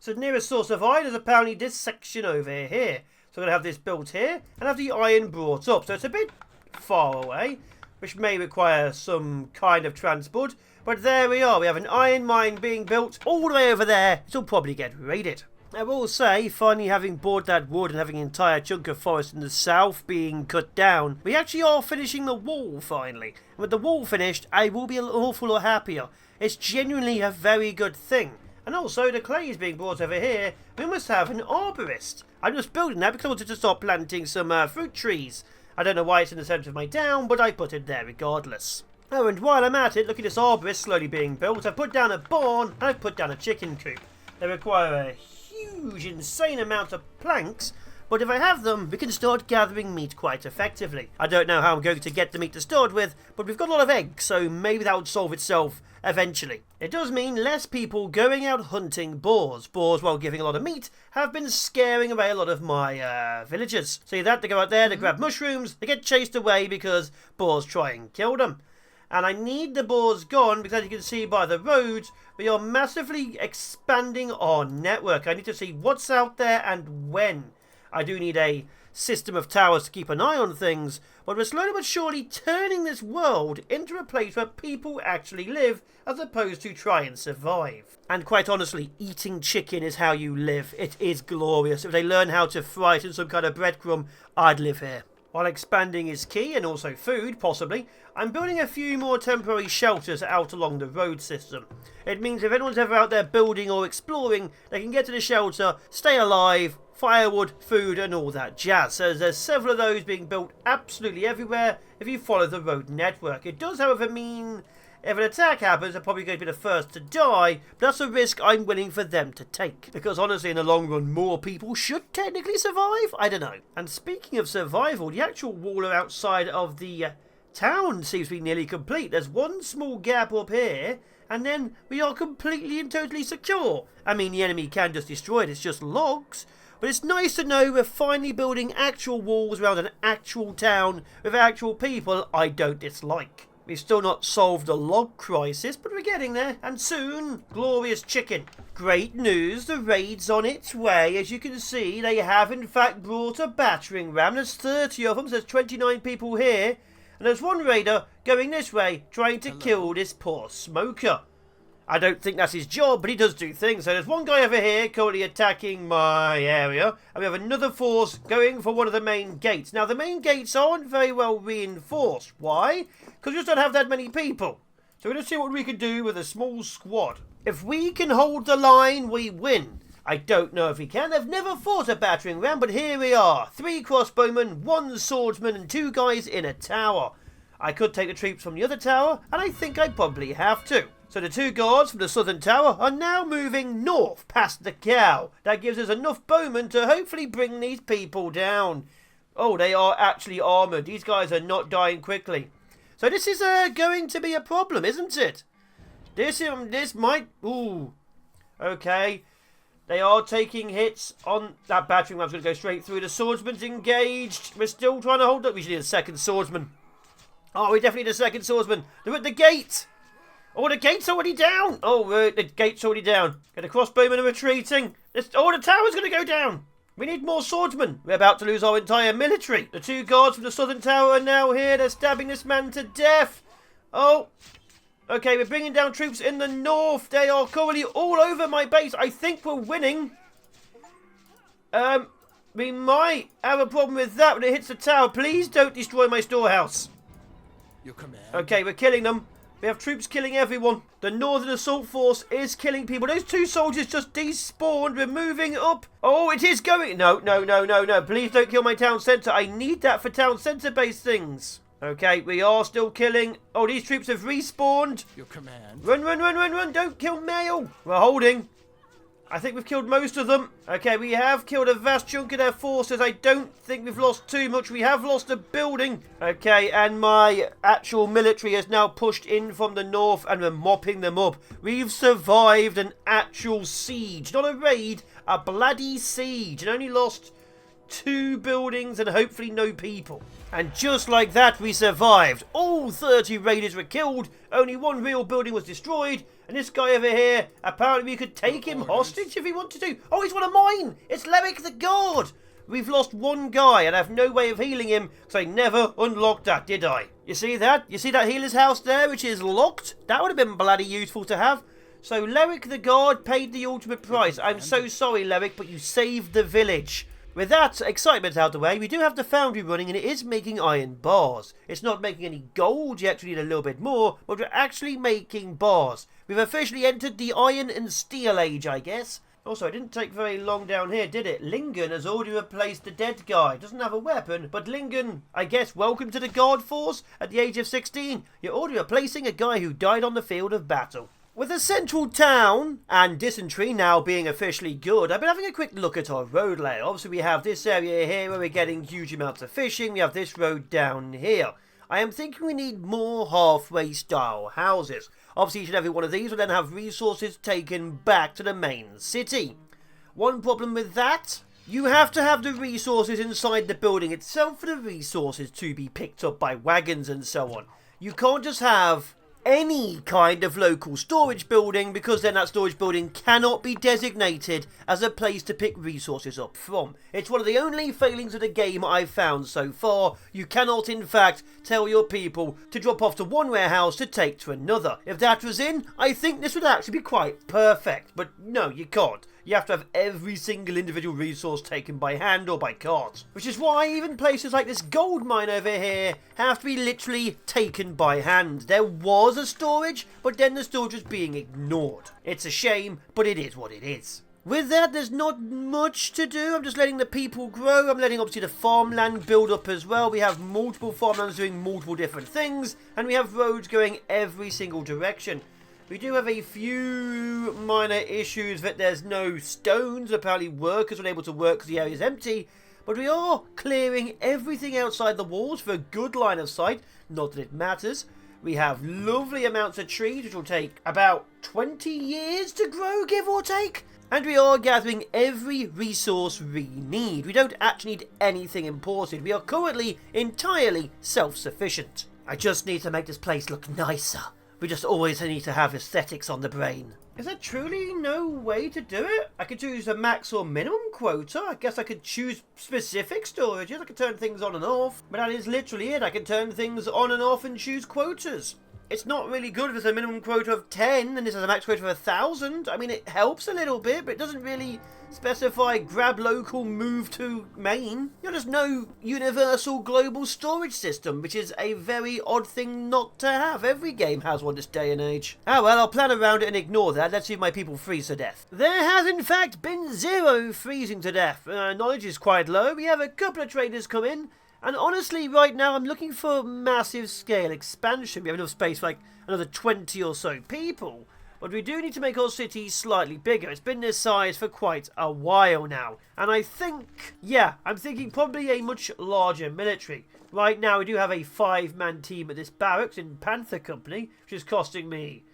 A: So the nearest source of iron is apparently this section over here. So we're going to have this built here, and have the iron brought up. So it's a bit far away, which may require some kind of transport. But there we are, we have an iron mine being built all the way over there. It'll probably get raided. I will say, finally having bought that wood and having an entire chunk of forest in the south being cut down, we actually are finishing the wall finally. And with the wall finished, I will be an awful lot happier. It's genuinely a very good thing. And also, the clay is being brought over here. We must have an arborist. I'm just building that because I wanted to start planting some fruit trees. I don't know why it's in the centre of my town, but I put it there regardless. Oh, and while I'm at it, look at this arborist slowly being built. I've put down a barn and I've put down a chicken coop. They require a huge, insane amount of planks, but if I have them, we can start gathering meat quite effectively. I don't know how I'm going to get the meat to start with, but we've got a lot of eggs, so maybe that would solve itself eventually. It does mean less people going out hunting boars. Boars, while giving a lot of meat, have been scaring away a lot of my villagers. See that? They go out there, they grab mushrooms, they get chased away because boars try and kill them. And I need the boars gone because, as you can see by the roads, we are massively expanding our network. I need to see what's out there and when. I do need a system of towers to keep an eye on things, but we're slowly but surely turning this world into a place where people actually live as opposed to try and survive. And quite honestly, eating chicken is how you live. It is glorious. If they learn how to fry it in some kind of breadcrumb, I'd live here. While expanding is key, and also food, possibly, I'm building a few more temporary shelters out along the road system. It means if anyone's ever out there building or exploring, they can get to the shelter, stay alive, firewood, food, and all that jazz. So there's several of those being built absolutely everywhere if you follow the road network. It does, however, mean if an attack happens, they're probably going to be the first to die, but that's a risk I'm willing for them to take. Because honestly, in the long run, more people should technically survive? I don't know. And speaking of survival, the actual wall outside of the town seems to be nearly complete. There's one small gap up here, and then we are completely and totally secure. I mean, the enemy can just destroy it, it's just logs. But it's nice to know we're finally building actual walls around an actual town with actual people I don't dislike. We've still not solved the log crisis, but we're getting there. And soon, glorious chicken. Great news, the raid's on its way. As you can see, they have in fact brought a battering ram. There's 30 of them, so there's 29 people here. And there's one raider going this way, trying to kill this poor smoker. I don't think that's his job, but he does do things. So there's one guy over here currently attacking my area. And we have another force going for one of the main gates. Now, the main gates aren't very well reinforced. Why? Because we just don't have that many people. So we're going to see what we can do with a small squad. If we can hold the line, we win. I don't know if we can. I've never fought a battering ram, but here we are. 3 crossbowmen, 1 swordsman, and 2 guys in a tower. I could take the troops from the other tower, and I think I probably have to. So the 2 guards from the southern tower are now moving north past the cow. That gives us enough bowmen to hopefully bring these people down. Oh, they are actually armoured. These guys are not dying quickly. So this is going to be a problem, isn't it? This might... Ooh. Okay. They are taking hits on... That battering ram's going to go straight through. The swordsman's engaged. We're still trying to hold up. We should need a second swordsman. Oh, we definitely need a second swordsman. They're at the gate. Oh, the gate's already down. Oh, the gate's already down. The crossbowmen are retreating. Oh, the tower's going to go down. We need more swordsmen. We're about to lose our entire military. The 2 guards from the southern tower are now here. They're stabbing this man to death. Oh, okay, we're bringing down troops in the north. They are currently all over my base. I think we're winning. We might have a problem with that when it hits the tower. Please don't destroy my storehouse.
B: Your command.
A: Okay, we're killing them. We have troops killing everyone. The Northern Assault Force is killing people. Those 2 soldiers just despawned. We're moving up. Oh, it is going. No. Please don't kill my town centre. I need that for town centre-based things. Okay, we are still killing. Oh, these troops have respawned.
B: Your command.
A: Run. Don't kill Mail. We're holding. I think we've killed most of them. Okay, we have killed a vast chunk of their forces. I don't think we've lost too much. We have lost a building. Okay, and my actual military has now pushed in from the north and we're mopping them up. We've survived an actual siege. Not a raid, a bloody siege. And only lost 2 buildings and hopefully no people. And just like that, we survived. All 30 raiders were killed. Only 1 real building was destroyed. And this guy over here, apparently we could take him hostage if he wanted to. Oh, he's one of mine. It's Lerick the God. We've lost 1 guy and I have no way of healing him because I never unlocked that, did I? You see that? You see that healer's house there, which is locked? That would have been bloody useful to have. So Lerick the God paid the ultimate price. I'm so sorry, Lerick, but you saved the village. With that excitement out the way, we do have the foundry running and it is making iron bars. It's not making any gold yet, we need a little bit more, but we're actually making bars. We've officially entered the Iron and Steel Age, I guess. Also, it didn't take very long down here, did it? Lingen has already replaced the dead guy. Doesn't have a weapon, but Lingen, I guess, welcome to the Guard Force at the age of 16. You're already replacing a guy who died on the field of battle. With the central town and dysentery now being officially good, I've been having a quick look at our road layout. Obviously, we have this area here where we're getting huge amounts of fishing. We have this road down here. I am thinking we need more halfway style houses. Obviously, each and every one of these will then have resources taken back to the main city. One problem with that, you have to have the resources inside the building itself for the resources to be picked up by wagons and so on. You can't just have any kind of local storage building because then that storage building cannot be designated as a place to pick resources up from. It's one of the only failings of the game I've found so far. You cannot in fact tell your people to drop off to one warehouse to take to another. If that was in, I think this would actually be quite perfect, but no, you can't. You have to have every single individual resource taken by hand or by cart. Which is why even places like this gold mine over here have to be literally taken by hand. There was a storage, but then the storage was being ignored. It's a shame, but it is what it is. With that, there's not much to do. I'm just letting the people grow. I'm letting obviously the farmland build up as well. We have multiple farmlands doing multiple different things, and we have roads going every single direction. We do have a few minor issues that there's no stones. Apparently workers are able to work because the area is empty. But we are clearing everything outside the walls for a good line of sight. Not that it matters. We have lovely amounts of trees, which will take about 20 years to grow, give or take. And we are gathering every resource we need. We don't actually need anything imported. We are currently entirely self-sufficient. I just need to make this place look nicer. We just always need to have aesthetics on the brain. Is there truly no way to do it? I could choose a max or minimum quota. I guess I could choose specific storages. I could turn things on and off. But that is literally it. I can turn things on and off and choose quotas. It's not really good if there's a minimum quota of 10 and this is a max quota of 1,000. I mean, it helps a little bit, but it doesn't really specify grab local, move to main. There's no universal global storage system, which is a very odd thing not to have. Every game has one this day and age. Ah well, I'll plan around it and ignore that. Let's see if my people freeze to death. There has in fact been 0 freezing to death. Knowledge is quite low. We have a couple of traders come in. And honestly, right now, I'm looking for massive scale expansion. We have enough space for like another 20 or so people. But we do need to make our city slightly bigger. It's been this size for quite a while now. And I think, yeah, I'm thinking probably a much larger military. Right now, we do have a 5-man team at this barracks in Panther Company, which is costing me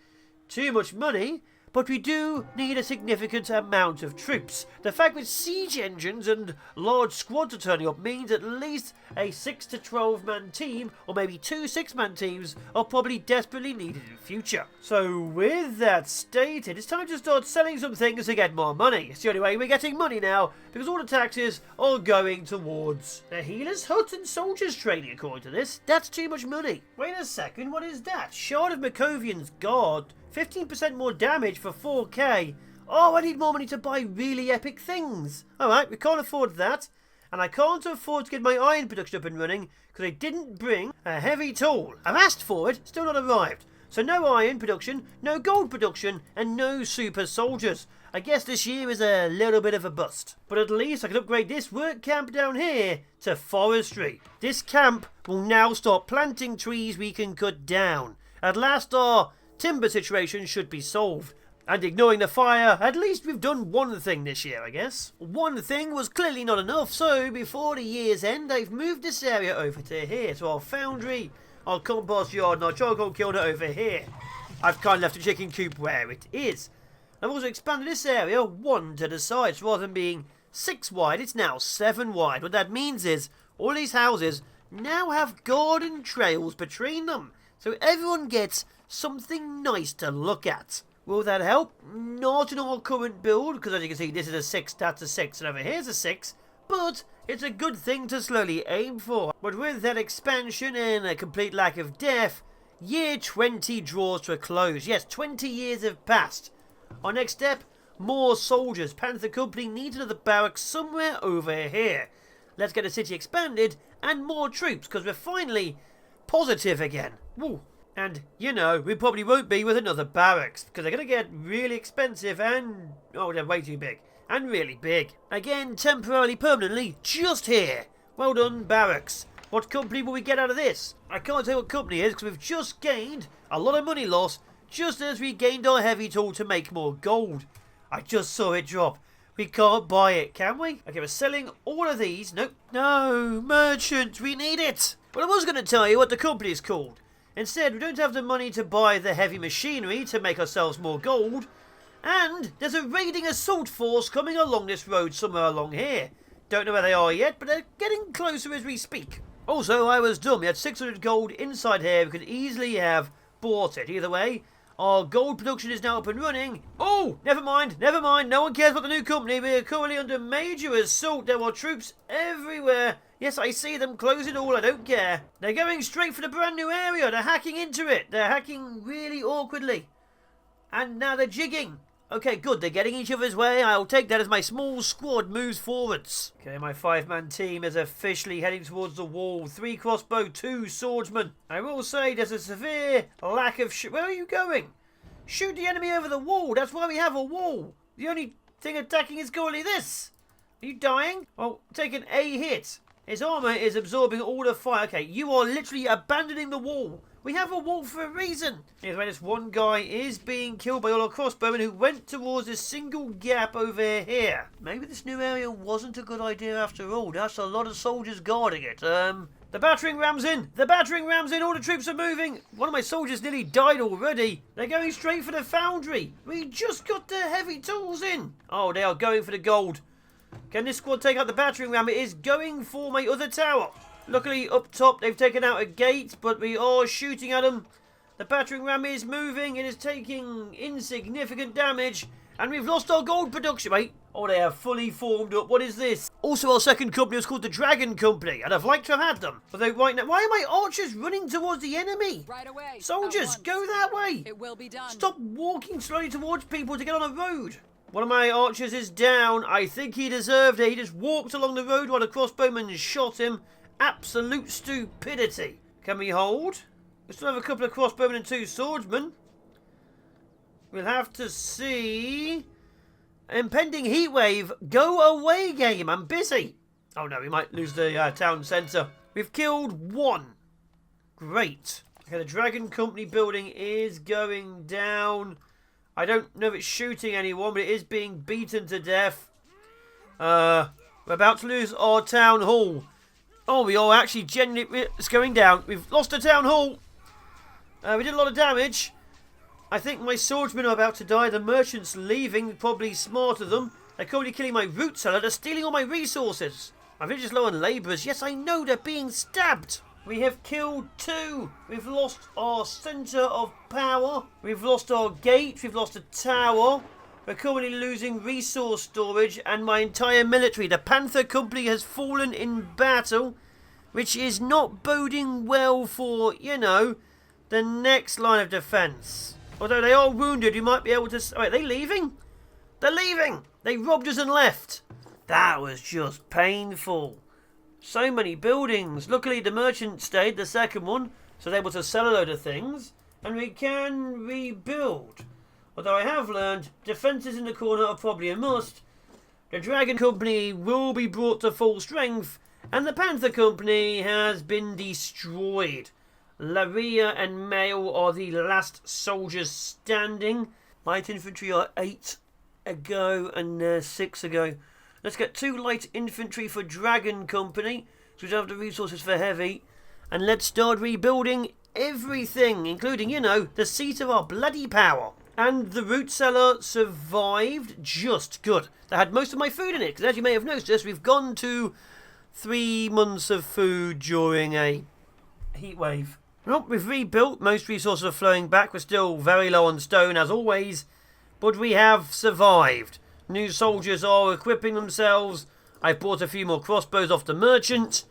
A: too much money. but we do need a significant amount of troops. The fact that siege engines and large squads are turning up means at least a 6 to 12 man team, or maybe 2 6-man teams, are probably desperately needed in the future. So with that stated, it's time to start selling some things to get more money. It's the only way we're getting money now, because all the taxes are going towards the healer's hut and soldiers training, according to this. That's too much money. Wait a second, what is that? Shard of Makovian's Guard. 15% more damage for 4k. Oh, I need more money to buy really epic things. Alright, we can't afford that. And I can't afford to get my iron production up and running because I didn't bring a heavy tool. I've asked for it, still not arrived. So no iron production, no gold production, and no super soldiers. I guess this year is a little bit of a bust. But at least I can upgrade this work camp down here to forestry. This camp will now start planting trees we can cut down. At last our timber situation should be solved. And ignoring the fire, at least we've done one thing this year, I guess. One thing was clearly not enough, so before the year's end, I've moved this area over to here, to our foundry, our compost yard, and our charcoal kiln over here. I've kind of left the chicken coop where it is. I've also expanded this area 1 to the sides, rather than being 6 wide, it's now 7 wide. What that means is, all these houses now have garden trails between them, so everyone gets something nice to look at. Will that help? Not in our current build, because as you can see, this is a 6, that's a 6, and over here's a 6. But it's a good thing to slowly aim for. But with that expansion and a complete lack of depth, year 20 draws to a close. Yes, 20 years have passed. Our next step, more soldiers. Panther Company needs another barracks somewhere over here. Let's get the city expanded and more troops, because we're finally positive again. Woo. And, you know, we probably won't be with another barracks, because they're going to get really expensive and... oh, they're way too big. And really big. Again, temporarily, permanently, just here. Well done, barracks. What company will we get out of this? I can't tell what company it is, because we've just gained a lot of money loss, just as we gained our heavy tool to make more gold. I just saw it drop. We can't buy it, can we? Okay, we're selling all of these. Nope. No, merchant, we need it. Well, I was going to tell you what the company is called. Instead, we don't have the money to buy the heavy machinery to make ourselves more gold. And there's a raiding assault force coming along this road somewhere along here. Don't know where they are yet, but they're getting closer as we speak. Also, I was dumb. We had 600 gold inside here. We could easily have bought it. Either way, our gold production is now up and running. Oh, never mind, never mind. No one cares about the new company. We're currently under major assault. There are troops everywhere. Yes, I see them. Close it all. I don't care. They're going straight for the brand new area. They're hacking into it. They're hacking really awkwardly. And now they're jigging. Okay, good. They're getting each other's way. I'll take that as my small squad moves forwards. Okay, my 5-man team is officially heading towards the wall. 3 crossbow, 2 swordsmen. I will say there's a severe lack of... where are you going? Shoot the enemy over the wall. That's why we have a wall. The only thing attacking is currently this. Are you dying? Well, taking a hit. His armour is absorbing all the fire. Okay, you are literally abandoning the wall. We have a wall for a reason. Either way, this one guy is being killed by all our crossbowmen who went towards this single gap over here. Maybe this new area wasn't a good idea after all. That's a lot of soldiers guarding it. The battering ram's in. The battering ram's in. All the troops are moving. One of my soldiers nearly died already. They're going straight for the foundry. We just got the heavy tools in. Oh, they are going for the gold. Can this squad take out the battering ram? It is going for my other tower. Luckily, up top, they've taken out a gate, but we are shooting at them. The battering ram is moving. It is taking insignificant damage. And we've lost our gold production. Wait. Oh, they have fully formed up. What is this? Also, our second company was called the Dragon Company, and I've liked to have had them. Although right now, why are my archers running towards the enemy?
C: Right away.
A: Soldiers, go that way.
C: It will be done.
A: Stop walking slowly towards people to get on a road. One of my archers is down. I think he deserved it. He just walked along the road while the crossbowman shot him. Absolute stupidity. Can we hold? We still have a couple of crossbowmen and 2 swordsmen. We'll have to see. Impending heatwave. Go away game. I'm busy. Oh no, we might lose the town centre. We've killed 1. Great. Okay, the Dragon Company building is going down. I don't know if it's shooting anyone, but it is being beaten to death. We're about to lose our town hall. Oh, we are actually genuinely... it's going down. We've lost the town hall. We did a lot of damage. I think my swordsmen are about to die. The merchant's leaving, probably smart of them. They're currently killing my root cellar. They're stealing all my resources. My village is low on labourers. Yes, I know, they're being stabbed. We have killed 2. We've lost our centre of power. We've lost our gate. We've lost a tower. We're currently losing resource storage and my entire military. The Panther Company has fallen in battle, which is not boding well for, you know, the next line of defence. Although they are wounded, you might be able to... Wait, are they leaving? They're leaving! They robbed us and left. That was just painful. So many buildings. Luckily, the merchant stayed, the second one, so they're able to sell a load of things. And we can rebuild. Although I have learned, defences in the corner are probably a must. The Dragon Company will be brought to full strength, and the Panther Company has been destroyed. Laria and Mail are the last soldiers standing. Light infantry are 8 ago and 6 ago. Let's get 2 light infantry for Dragon Company, so we don't have the resources for heavy. And let's start rebuilding everything, including, you know, the seat of our bloody power. And the root cellar survived just good. They had most of my food in it, because as you may have noticed, we've gone to 3 months of food during a heat wave. Well, we've rebuilt. Most resources are flowing back. We're still very low on stone, as always. But we have survived. New soldiers are equipping themselves. I've bought a few more crossbows off the merchant.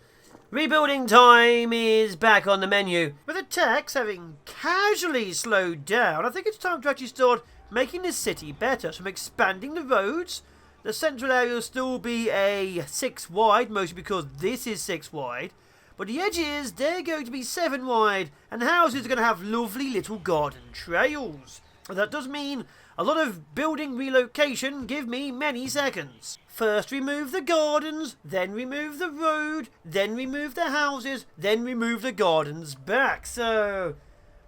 A: Rebuilding time is back on the menu. With attacks having casually slowed down, I think it's time to actually start making this city better. So I'm expanding the roads. The central area will still be a 6 wide, mostly because this is 6 wide. But the edges, they're going to be 7 wide. And the houses are going to have lovely little garden trails. That does mean a lot of building relocation. Give me many seconds. First remove the gardens, then remove the road, then remove the houses, then remove the gardens back. So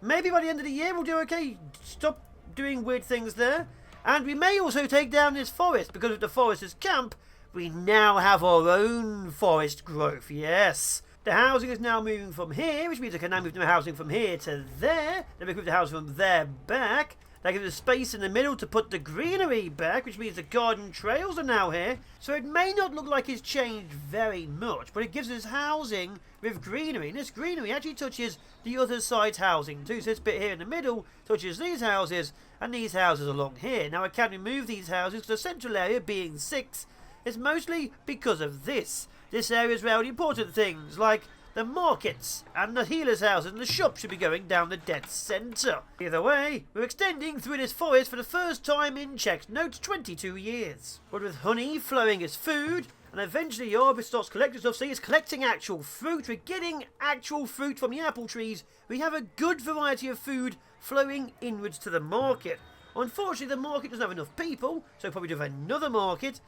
A: maybe by the end of the year we'll do okay. Stop doing weird things there. And we may also take down this forest, because if the forest is camp, we now have our own forest growth. Yes. The housing is now moving from here, which means I can now move the housing from here to there. Then we move the housing from there back. That gives us space in the middle to put the greenery back, which means the garden trails are now here. So it may not look like it's changed very much, but it gives us housing with greenery. And this greenery actually touches the other side's housing too. So this bit here in the middle touches these houses and these houses along here. Now I can remove these houses, the central area being 6 is mostly because of this. This area is where the important things like the markets and the healers' houses and the shops should be going down the dead centre. Either way, we're extending through this forest for the first time in Czech's notes 22 years. But with honey flowing as food, and eventually the harvest starts collecting stuff, so it's collecting actual fruit. We're getting actual fruit from the apple trees. We have a good variety of food flowing inwards to the market. Unfortunately, the market doesn't have enough people, so probably do have another market.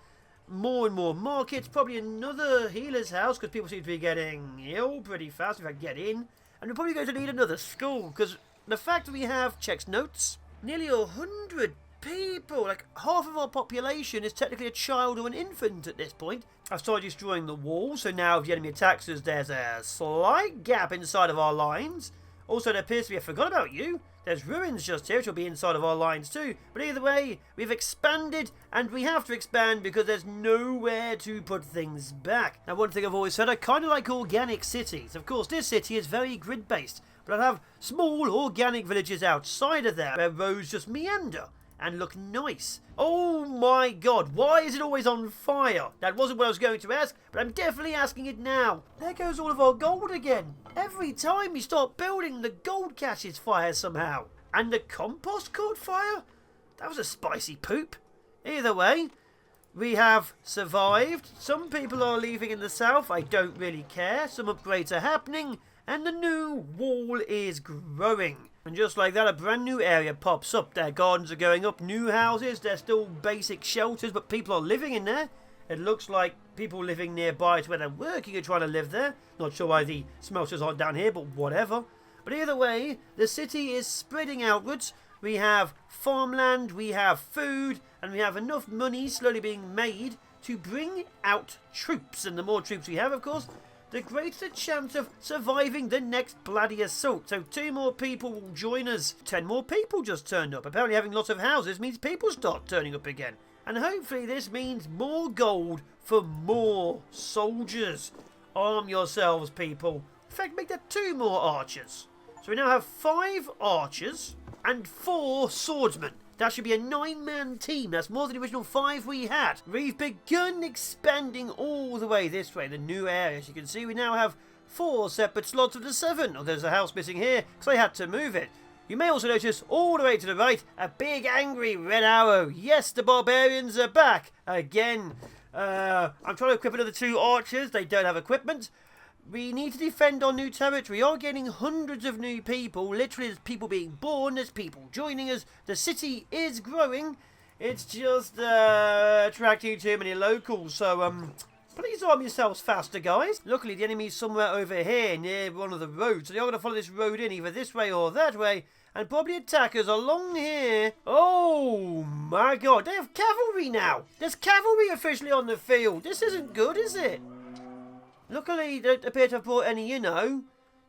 A: More and more markets, probably another healer's house, because people seem to be getting ill pretty fast if I get in. And we're probably going to need another school, because the fact that we have Czech's notes, nearly 100 people, like half of our population is technically a child or an infant at this point. I've started destroying the wall, so now if the enemy attacks us, there's a slight gap inside of our lines. Also, there appears to be, I forgot about you, there's ruins just here, which will be inside of our lines too. But either way, we've expanded, and we have to expand because there's nowhere to put things back. Now, one thing I've always said, I kind of like organic cities. Of course, this city is very grid-based, but I have small organic villages outside of there where roads just meander and look nice. Oh my god, why is it always on fire? That wasn't what I was going to ask, but I'm definitely asking it now. There goes all of our gold again. Every time we start building, the gold catches fire somehow. And the compost caught fire? That was a spicy poop. Either way, we have survived. Some people are leaving in the south. I don't really care. Some upgrades are happening, and the new wall is growing. And just like that, a brand new area pops up. Their gardens are going up, new houses. They're still basic shelters, but people are living in there. It looks like people living nearby to where they're working are trying to live there. Not sure why the smelters aren't down here, but whatever. But either way, the city is spreading outwards. We have farmland, we have food, and we have enough money slowly being made to bring out troops. And the more troops we have, of course, the greater chance of surviving the next bloody assault. So 2 more people will join us. 10 more people just turned up. Apparently having lots of houses means people start turning up again. And hopefully this means more gold for more soldiers. Arm yourselves, people. In fact, make that 2 more archers. So we now have 5 archers and 4 swordsmen. That should be a 9-man team. That's more than the original 5 we had. We've begun expanding all the way this way, the new area. As you can see, we now have 4 separate slots of the 7. Oh, there's a house missing here, because I had to move it. You may also notice, all the way to the right, a big angry red arrow. Yes, the barbarians are back again. I'm trying to equip another 2 archers. They don't have equipment. We need to defend our new territory. We are getting hundreds of new people. Literally, there's people being born. There's people joining us. The city is growing. It's just attracting too many locals. So, please arm yourselves faster, guys. Luckily, the enemy's somewhere over here near one of the roads. So, you're going to follow this road in either this way or that way. And probably attack us along here. Oh, my God. They have cavalry now. There's cavalry officially on the field. This isn't good, is it? Luckily, they don't appear to have brought any,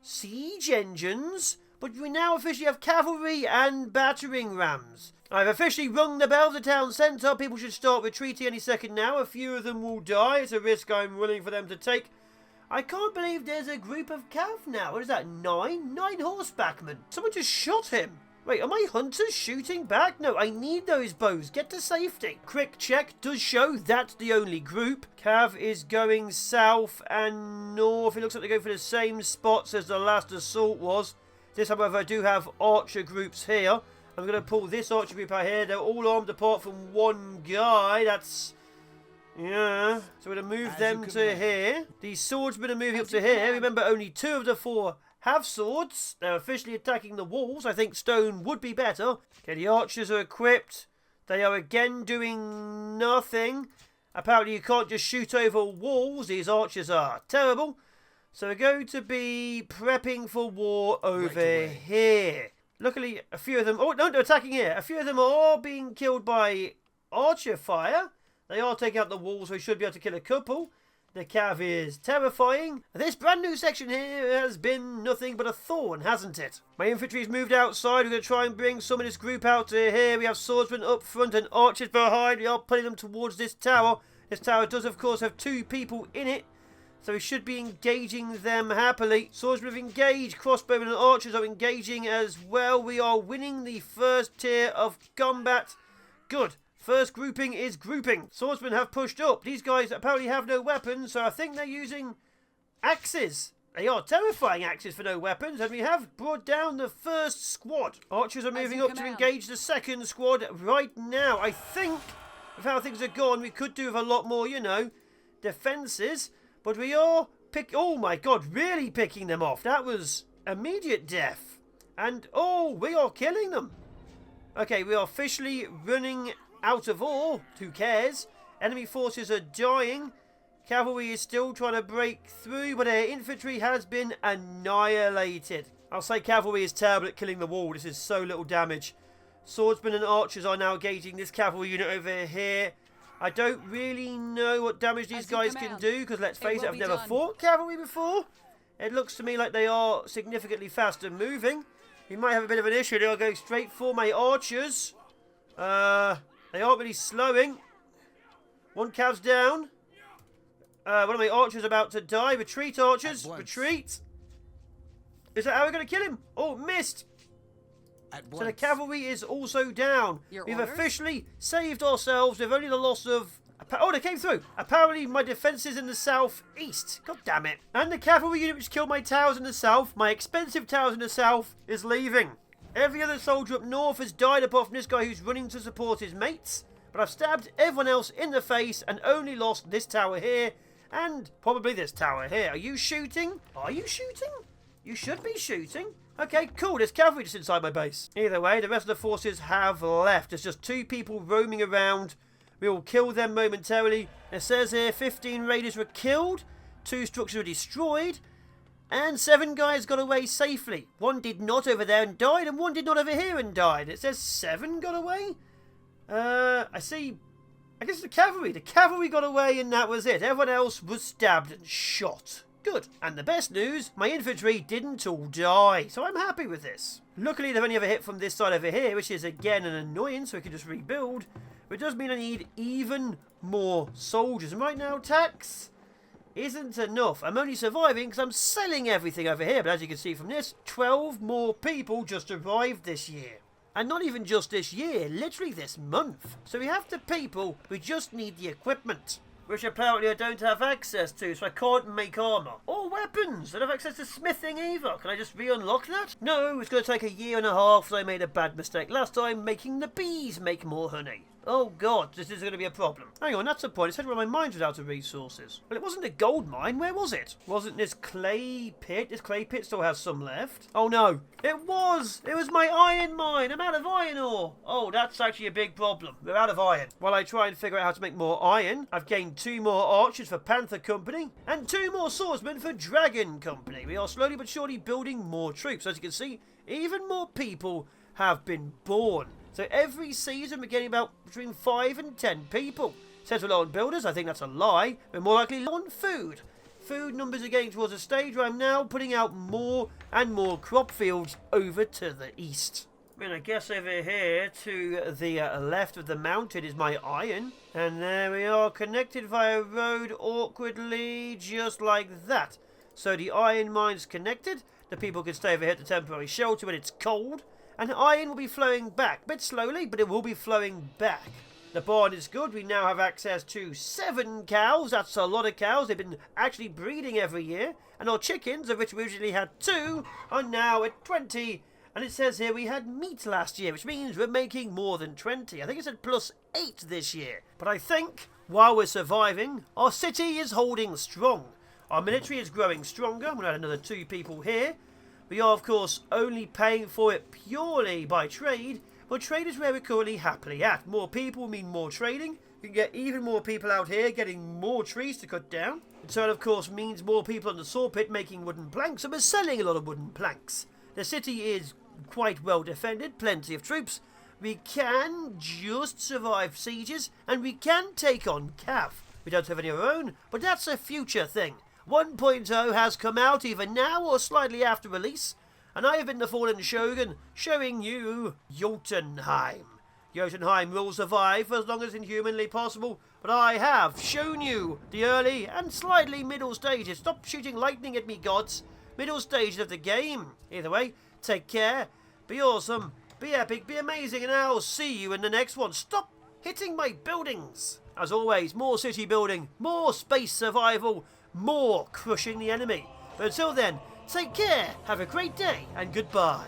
A: siege engines. But we now officially have cavalry and battering rams. I've officially rung the bell of the town centre. People should start retreating any second now. A few of them will die. It's a risk I'm willing for them to take. I can't believe there's a group of cav now. What is that, 9? 9 horsebackmen. Someone just shot him. Wait, are my hunters shooting back? No, I need those bows. Get to safety. Quick check does show that's the only group. Cav is going south and north. It looks like they're going for the same spots as the last assault was. This, however, I do have archer groups here. I'm going to pull this archer group out here. They're all armed apart from one guy. That's... yeah. So we're going to move them to here. These swordsmen are moving up to here. Remember, only 2 of the 4... have swords. They're officially attacking the walls. I think stone would be better. Okay, the archers are equipped. They are again doing nothing. Apparently you can't just shoot over walls. These archers are terrible. So we're going to be prepping for war over here. Luckily, a few of them... oh, no, they're attacking here. A few of them are being killed by archer fire. They are taking out the walls, so we should be able to kill a couple. The cav is terrifying. This brand new section here has been nothing but a thorn, hasn't it? My infantry's moved outside. We're going to try and bring some of this group out to here. We have swordsmen up front and archers behind. We are putting them towards this tower. This tower does, of course, have 2 people in it. So we should be engaging them happily. Swordsmen have engaged. Crossbowmen and archers are engaging as well. We are winning the first tier of combat. Good. First grouping is grouping. Swordsmen have pushed up. These guys apparently have no weapons, so I think they're using axes. They are terrifying axes for no weapons, and we have brought down the first squad. Archers are moving up to engage the second squad right now. I think, with how things are gone, we could do with a lot more, defences. But we are oh my God, really picking them off. That was immediate death. And, oh, we are killing them. Okay, we are officially running out of all. Who cares? Enemy forces are dying. Cavalry is still trying to break through, but their infantry has been annihilated. I'll say cavalry is terrible at killing the wall. This is so little damage. Swordsmen and archers are now engaging this cavalry unit over here. I don't really know what damage these guys can do, because let's face it, I've never fought cavalry before. It looks to me like they are significantly faster moving. We might have a bit of an issue. They'll go straight for my archers. They aren't really slowing. One cav's down. One of my archers about to die. Retreat, archers. Retreat. Is that how we're going to kill him? Oh, missed. So the cavalry is also down. We've officially saved ourselves with only the loss of... oh, they came through. Apparently my defences in the south-east. God damn it. And the cavalry unit which killed my towers in the south, my expensive towers in the south, is leaving. Every other soldier up north has died apart from this guy who's running to support his mates. But I've stabbed everyone else in the face and only lost this tower here. And probably this tower here. Are you shooting? Are you shooting? You should be shooting. Okay, cool. There's cavalry just inside my base. Either way, the rest of the forces have left. There's just 2 people roaming around. We will kill them momentarily. It says here 15 raiders were killed. 2 structures were destroyed. And 7 guys got away safely. 1 did not over there and died. And 1 did not over here and died. It says 7 got away. I see... I guess the cavalry. The cavalry got away and that was it. Everyone else was stabbed and shot. Good. And the best news, my infantry didn't all die, so I'm happy with this. Luckily, they've only ever hit from this side over here, which is again an annoyance, so we can just rebuild. But it does mean I need even more soldiers. And right now, tax isn't enough. I'm only surviving because I'm selling everything over here. But as you can see from this, 12 more people just arrived this year. And not even just this year, literally this month. So we have the people, we just need the equipment. Which apparently I don't have access to, so I can't make armour. Or weapons! I don't have access to smithing either. Can I just re-unlock that? No, it's going to take a year and a half, so I made a bad mistake last time, making the bees make more honey. Oh god, this is going to be a problem. Hang on, that's the point. It said where my mines was out of resources. Well, it wasn't a gold mine. Where was it? Wasn't this clay pit? This clay pit still has some left. Oh no, it was! It was my iron mine. I'm out of iron ore. Oh, that's actually a big problem. We're out of iron. While I try and figure out how to make more iron, I've gained 2 more archers for Panther Company and 2 more swordsmen for Dragon Company. We are slowly but surely building more troops. As you can see, even more people have been born. So every season we're getting about between 5 and 10 people. Says we're low on builders. I think that's a lie. We're more likely low on food. Food numbers are getting towards a stage where I'm now putting out more and more crop fields over to the east. I mean, I guess over here to the left of the mountain is my iron. And there we are, connected via road awkwardly, just like that. So the iron mine's connected. The people can stay over here to temporary shelter when it's cold. And iron will be flowing back. A bit slowly, but it will be flowing back. The barn is good. We now have access to 7 cows. That's a lot of cows. They've been actually breeding every year. And our chickens, of which we originally had 2, are now at 20. And it says here we had meat last year, which means we're making more than 20. I think it said +8 this year. But I think, while we're surviving, our city is holding strong. Our military is growing stronger. I'm going to add another 2 people here. We are, of course, only paying for it purely by trade. Well, trade is where we're currently happily at. More people mean more trading. We can get even more people out here getting more trees to cut down. In turn, of course, means more people on the saw pit making wooden planks, and we're selling a lot of wooden planks. The city is quite well defended, plenty of troops. We can just survive sieges, and we can take on Cav. We don't have any of our own, but that's a future thing. 1.0 has come out either now or slightly after release, and I have been the Fallen Shogun, showing you Jotunheim. Jotunheim will survive for as long as inhumanly possible, but I have shown you the early and slightly middle stages. Stop shooting lightning at me, gods. Middle stages of the game. Either way, take care, be awesome, be epic, be amazing, and I'll see you in the next one. Stop hitting my buildings. As always, more city building, more space survival, more crushing the enemy. But until then, take care, have a great day, and goodbye.